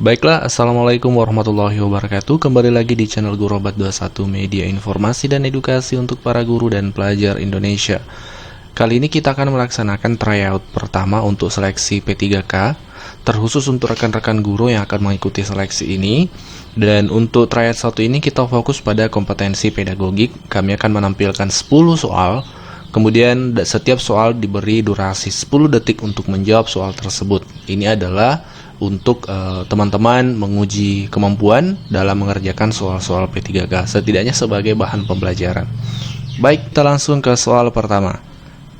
Baiklah, Assalamualaikum warahmatullahi wabarakatuh. Kembali lagi di channel Guru Obat 21 Media Informasi dan Edukasi untuk para guru dan pelajar Indonesia. Kali ini kita akan melaksanakan tryout pertama untuk seleksi P3K, terkhusus untuk rekan-rekan guru yang akan mengikuti seleksi ini. Dan untuk tryout satu ini kita fokus pada kompetensi pedagogik. Kami akan menampilkan 10 soal. Kemudian setiap soal diberi durasi 10 detik untuk menjawab soal tersebut. Ini adalah untuk teman-teman menguji kemampuan dalam mengerjakan soal-soal P3K, setidaknya sebagai bahan pembelajaran. Baik, kita langsung ke soal pertama.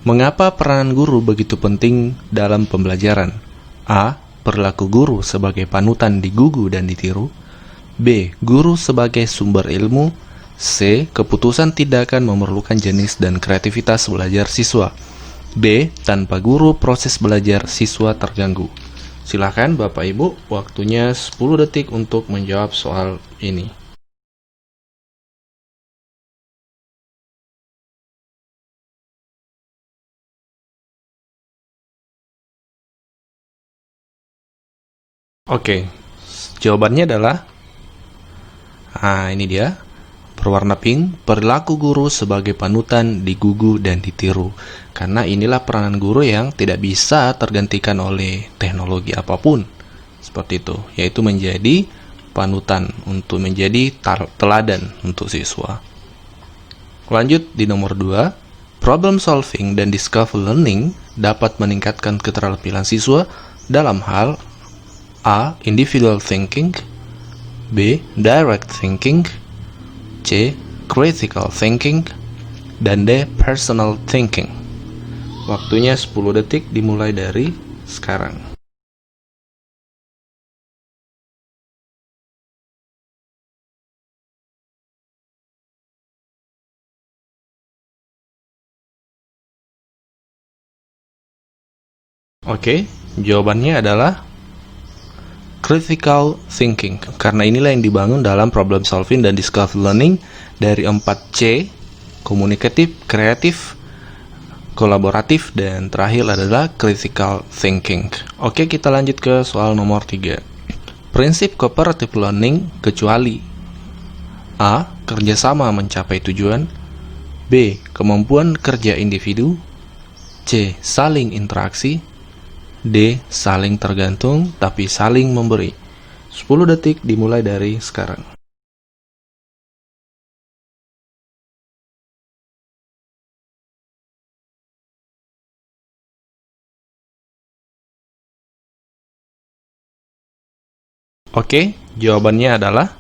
Mengapa peranan guru begitu penting dalam pembelajaran? A. Perilaku guru sebagai panutan digugu dan ditiru. B. Guru sebagai sumber ilmu. C. Keputusan tindakan memerlukan jenis dan kreativitas belajar siswa. D. Tanpa guru proses belajar siswa terganggu. Silakan Bapak Ibu, waktunya 10 detik untuk menjawab soal ini. Oke, jawabannya adalah ini dia. Berwarna pink, perilaku guru sebagai panutan digugu dan ditiru. Karena inilah peranan guru yang tidak bisa tergantikan oleh teknologi apapun. Seperti itu, yaitu menjadi panutan, untuk menjadi teladan untuk siswa. Lanjut di nomor 2, problem solving dan discover learning dapat meningkatkan keterampilan siswa dalam hal A. Individual thinking, B. Direct thinking, C. Critical thinking, dan D. Personal thinking. Waktunya 10 detik dimulai dari sekarang. Oke, jawabannya adalah critical thinking, karena inilah yang dibangun dalam problem solving dan discover learning dari 4C, komunikatif, kreatif, kolaboratif, dan terakhir adalah critical thinking. Oke, kita lanjut ke soal nomor 3. Prinsip cooperative learning kecuali A. Kerjasama mencapai tujuan, B. Kemampuan kerja individu, C. Saling interaksi, D. Saling tergantung tapi saling memberi. 10 detik dimulai dari sekarang. Oke, jawabannya adalah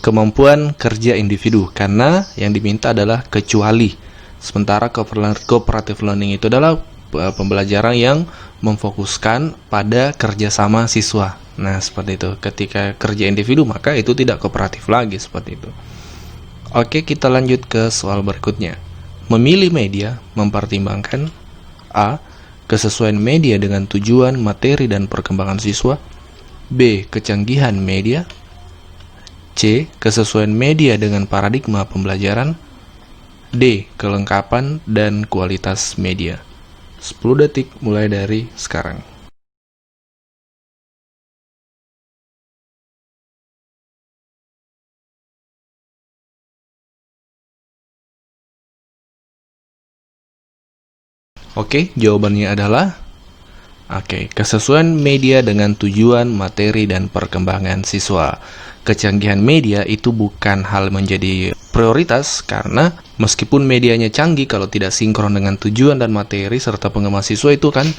kemampuan kerja individu, karena yang diminta adalah kecuali. Sementara cooperative learning itu adalah pembelajaran yang memfokuskan pada kerjasama siswa. Nah, seperti itu. Ketika kerja individu, maka itu tidak kooperatif lagi, seperti itu. Oke, kita lanjut ke soal berikutnya. Memilih media mempertimbangkan A. Kesesuaian media dengan tujuan, materi, dan perkembangan siswa. B. Kecanggihan media. C. Kesesuaian media dengan paradigma pembelajaran. D. Kelengkapan dan kualitas media. 10 detik mulai dari sekarang. Oke, jawabannya adalah kesesuaian media dengan tujuan, materi, dan perkembangan siswa. Kecanggihan media itu bukan hal menjadi prioritas, karena meskipun medianya canggih, kalau tidak sinkron dengan tujuan dan materi serta pengembangan siswa itu kan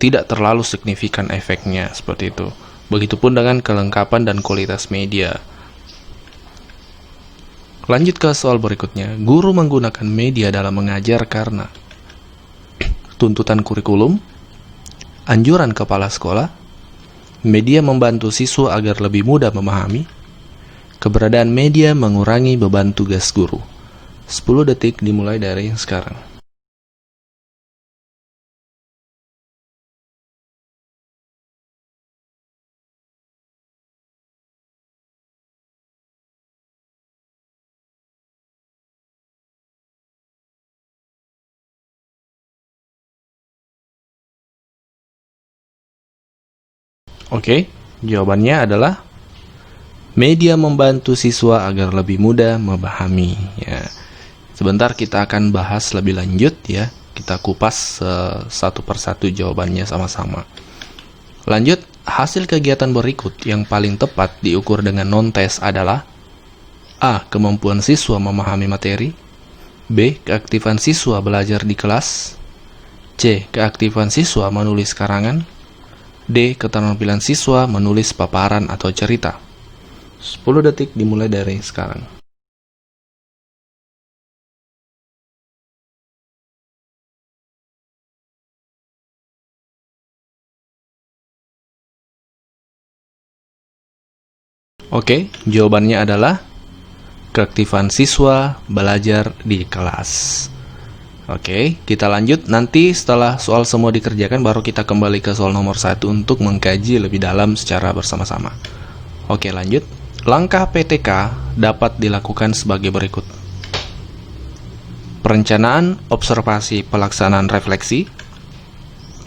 tidak terlalu signifikan efeknya, seperti itu. Begitupun dengan kelengkapan dan kualitas media. Lanjut ke soal berikutnya. Guru menggunakan media dalam mengajar karena tuntutan kurikulum, anjuran kepala sekolah, media membantu siswa agar lebih mudah memahami, keberadaan media mengurangi beban tugas guru. 10 detik dimulai dari sekarang. Oke, Jawabannya adalah media membantu siswa agar lebih mudah memahami. Ya. Sebentar kita akan bahas lebih lanjut ya. Kita kupas satu persatu jawabannya sama-sama. Lanjut, hasil kegiatan berikut yang paling tepat diukur dengan non-tes adalah A. Kemampuan siswa memahami materi. B. Keaktifan siswa belajar di kelas. C. Keaktifan siswa menulis karangan. D. Keterampilan siswa menulis paparan atau cerita. 10 detik dimulai dari sekarang. Oke, jawabannya adalah keaktifan siswa belajar di kelas. Oke, kita lanjut. Nanti setelah soal semua dikerjakan, baru kita kembali ke soal nomor 1 untuk mengkaji lebih dalam secara bersama-sama. Oke, lanjut. Langkah PTK dapat dilakukan sebagai berikut. Perencanaan, observasi, pelaksanaan refleksi.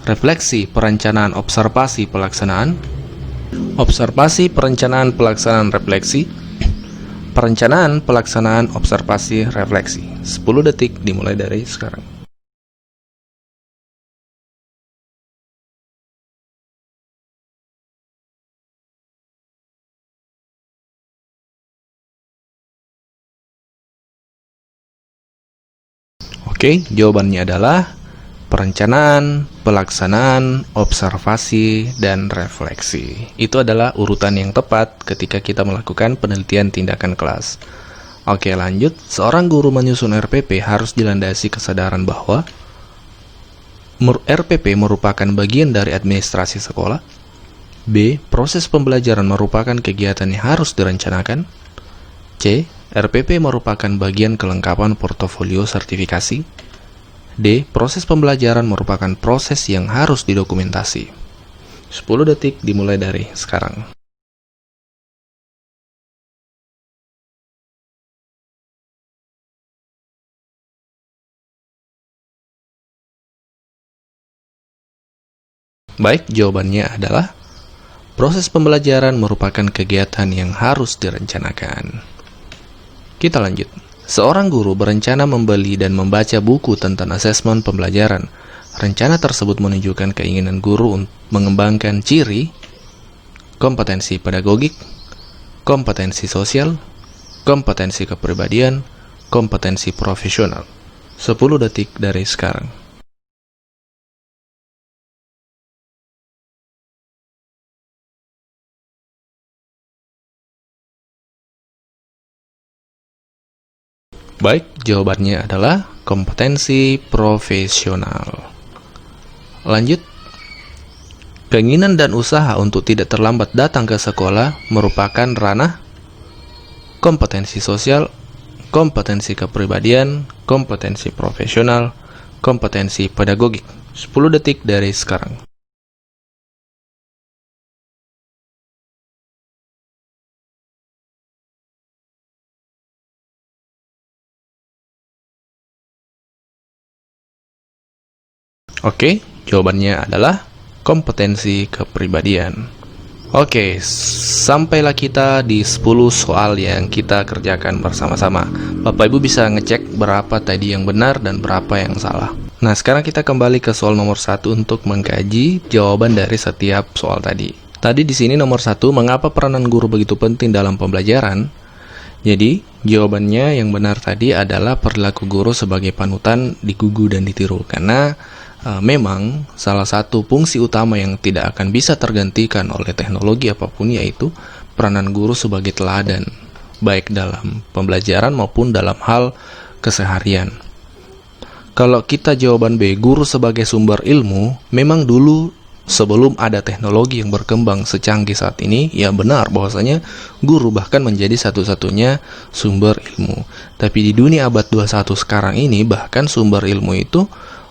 Refleksi, perencanaan, observasi, pelaksanaan. Observasi, perencanaan, pelaksanaan, refleksi. Perencanaan, pelaksanaan, observasi, refleksi. 10 detik dimulai dari sekarang. Oke, jawabannya adalah perencanaan, pelaksanaan, observasi, dan refleksi. Itu adalah urutan yang tepat ketika kita melakukan penelitian tindakan kelas. Oke, lanjut. Seorang guru menyusun RPP harus dilandasi kesadaran bahwa RPP merupakan bagian dari administrasi sekolah. B. Proses pembelajaran merupakan kegiatan yang harus direncanakan. C. RPP merupakan bagian kelengkapan portofolio sertifikasi. D. Proses pembelajaran merupakan proses yang harus didokumentasi. 10 detik dimulai dari sekarang. Baik, jawabannya adalah proses pembelajaran merupakan kegiatan yang harus direncanakan. Kita lanjut. Seorang guru berencana membeli dan membaca buku tentang asesmen pembelajaran. Rencana tersebut menunjukkan keinginan guru untuk mengembangkan ciri, kompetensi pedagogik, kompetensi sosial, kompetensi kepribadian, kompetensi profesional. 10 detik dari sekarang. Baik, jawabannya adalah kompetensi profesional. Lanjut. Keinginan dan usaha untuk tidak terlambat datang ke sekolah merupakan ranah kompetensi sosial, kompetensi kepribadian, kompetensi profesional, kompetensi pedagogik. 10 detik dari sekarang. Oke, jawabannya adalah kompetensi kepribadian. Oke, sampailah kita di 10 soal yang kita kerjakan bersama-sama. Bapak Ibu bisa ngecek berapa tadi yang benar dan berapa yang salah. Nah, sekarang kita kembali ke soal nomor 1 untuk mengkaji jawaban dari setiap soal tadi. Tadi di sini nomor 1, mengapa peranan guru begitu penting dalam pembelajaran? Jadi, jawabannya yang benar tadi adalah perilaku guru sebagai panutan digugu dan ditiru. Karena memang salah satu fungsi utama yang tidak akan bisa tergantikan oleh teknologi apapun yaitu peranan guru sebagai teladan, baik dalam pembelajaran maupun dalam hal keseharian. Kalau kita jawaban B, guru sebagai sumber ilmu, memang dulu sebelum ada teknologi yang berkembang secanggih saat ini, ya benar bahwasanya guru bahkan menjadi satu-satunya sumber ilmu. Tapi di dunia abad 21 sekarang ini, bahkan sumber ilmu itu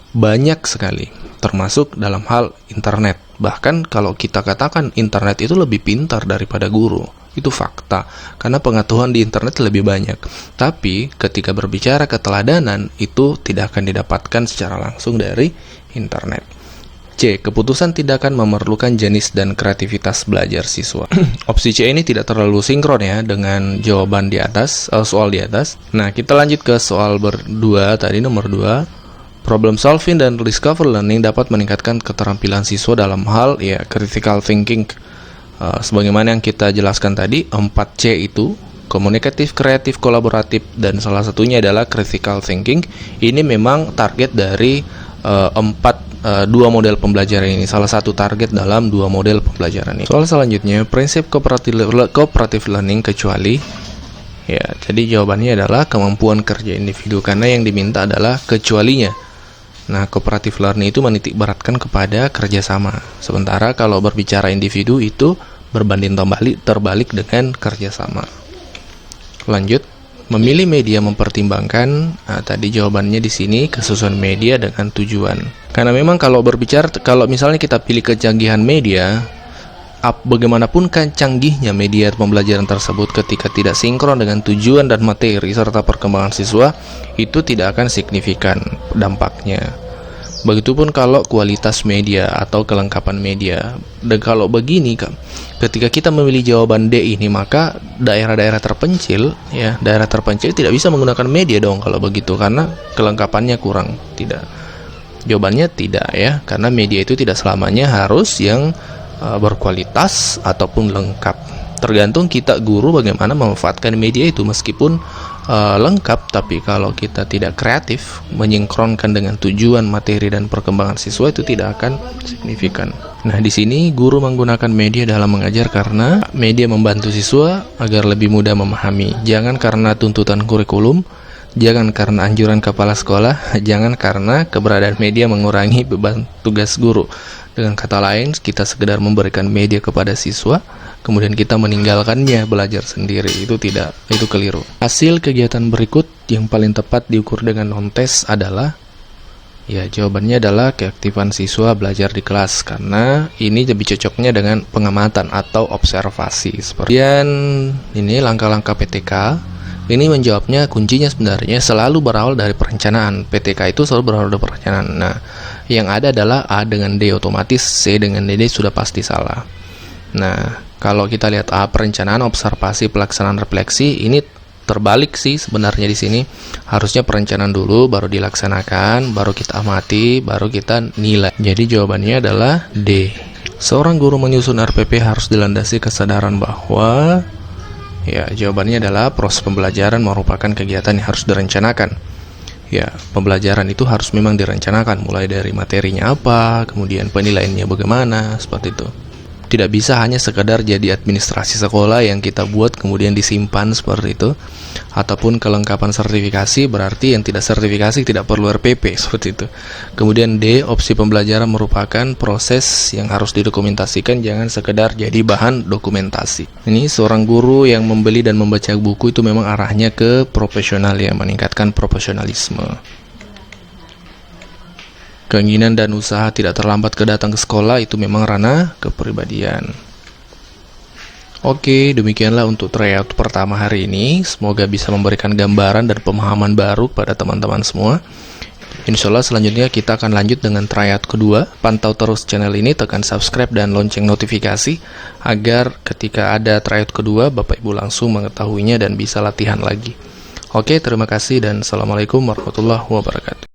banyak sekali, termasuk dalam hal internet. Bahkan kalau kita katakan internet itu lebih pintar daripada guru, itu fakta, karena pengetahuan di internet lebih banyak. Tapi ketika berbicara keteladanan, itu tidak akan didapatkan secara langsung dari internet. C. Keputusan tindakan memerlukan jenis dan kreativitas belajar siswa. Opsi C ini tidak terlalu sinkron ya dengan jawaban di atas, soal di atas. Nah, kita lanjut ke soal berdua tadi, nomor 2. Problem solving dan discover learning dapat meningkatkan keterampilan siswa dalam hal ya critical thinking. Sebagaimana yang kita jelaskan tadi, 4C itu komunikatif, kreatif, kolaboratif, dan salah satunya adalah critical thinking. Ini memang target dari dua model pembelajaran ini, salah satu target dalam dua model pembelajaran ini. Soal selanjutnya, prinsip cooperative learning kecuali ya, jadi jawabannya adalah kemampuan kerja individu, karena yang diminta adalah kecualinya. Nah, cooperative learning itu menitik beratkan kepada kerjasama, sementara kalau berbicara individu itu berbanding terbalik dengan kerjasama. Lanjut, memilih media mempertimbangkan. Nah, tadi jawabannya di sini kesesuaian media dengan tujuan. Karena memang kalau misalnya kita pilih kecanggihan media, bagaimanapun kan canggihnya media pembelajaran tersebut, ketika tidak sinkron dengan tujuan dan materi serta perkembangan siswa, itu tidak akan signifikan dampaknya. Begitupun kalau kualitas media atau kelengkapan media. Dan kalau begini, ketika kita memilih jawaban D ini, maka daerah-daerah terpencil tidak bisa menggunakan media dong kalau begitu, karena kelengkapannya kurang. Tidak. Jawabannya tidak ya, karena media itu tidak selamanya harus yang berkualitas ataupun lengkap. Tergantung kita guru bagaimana memanfaatkan media itu. Meskipun lengkap, tapi kalau kita tidak kreatif menyinkronkan dengan tujuan, materi, dan perkembangan siswa, itu tidak akan signifikan. Nah, di sini guru menggunakan media dalam mengajar karena media membantu siswa agar lebih mudah memahami. Jangan karena tuntutan kurikulum, jangan karena anjuran kepala sekolah, jangan karena keberadaan media mengurangi beban tugas guru. Dengan kata lain, kita sekedar memberikan media kepada siswa, kemudian kita meninggalkannya belajar sendiri. Itu keliru. Hasil kegiatan berikut yang paling tepat diukur dengan non-tes adalah, ya jawabannya adalah keaktifan siswa belajar di kelas, karena ini lebih cocoknya dengan pengamatan atau observasi. Kemudian ini langkah-langkah PTK. Ini menjawabnya, kuncinya sebenarnya selalu berawal dari perencanaan. PTK itu selalu berawal dari perencanaan. Nah, yang ada adalah A dengan D otomatis, C dengan D sudah pasti salah. Nah, kalau kita lihat A, perencanaan, observasi, pelaksanaan, refleksi, ini terbalik sih sebenarnya di sini. Harusnya perencanaan dulu, baru dilaksanakan, baru kita amati, baru kita nilai. Jadi jawabannya adalah D. Seorang guru menyusun RPP harus dilandasi kesadaran bahwa, ya jawabannya adalah proses pembelajaran merupakan kegiatan yang harus direncanakan. Ya, pembelajaran itu harus memang direncanakan, mulai dari materinya apa, kemudian penilaiannya bagaimana, seperti itu. Tidak bisa hanya sekedar jadi administrasi sekolah yang kita buat kemudian disimpan seperti itu. Ataupun kelengkapan sertifikasi, berarti yang tidak sertifikasi tidak perlu RPP, seperti itu. Kemudian D, opsi pembelajaran merupakan proses yang harus didokumentasikan, jangan sekedar jadi bahan dokumentasi. Ini seorang guru yang membeli dan membaca buku itu memang arahnya ke profesional ya, meningkatkan profesionalisme. Keinginan dan usaha tidak terlambat datang ke sekolah itu memang ranah kepribadian. Oke, demikianlah untuk tryout pertama hari ini. Semoga bisa memberikan gambaran dan pemahaman baru kepada teman-teman semua. Insyaallah selanjutnya kita akan lanjut dengan tryout kedua. Pantau terus channel ini, tekan subscribe dan lonceng notifikasi agar ketika ada tryout kedua Bapak Ibu langsung mengetahuinya dan bisa latihan lagi. Oke, terima kasih dan assalamualaikum warahmatullahi wabarakatuh.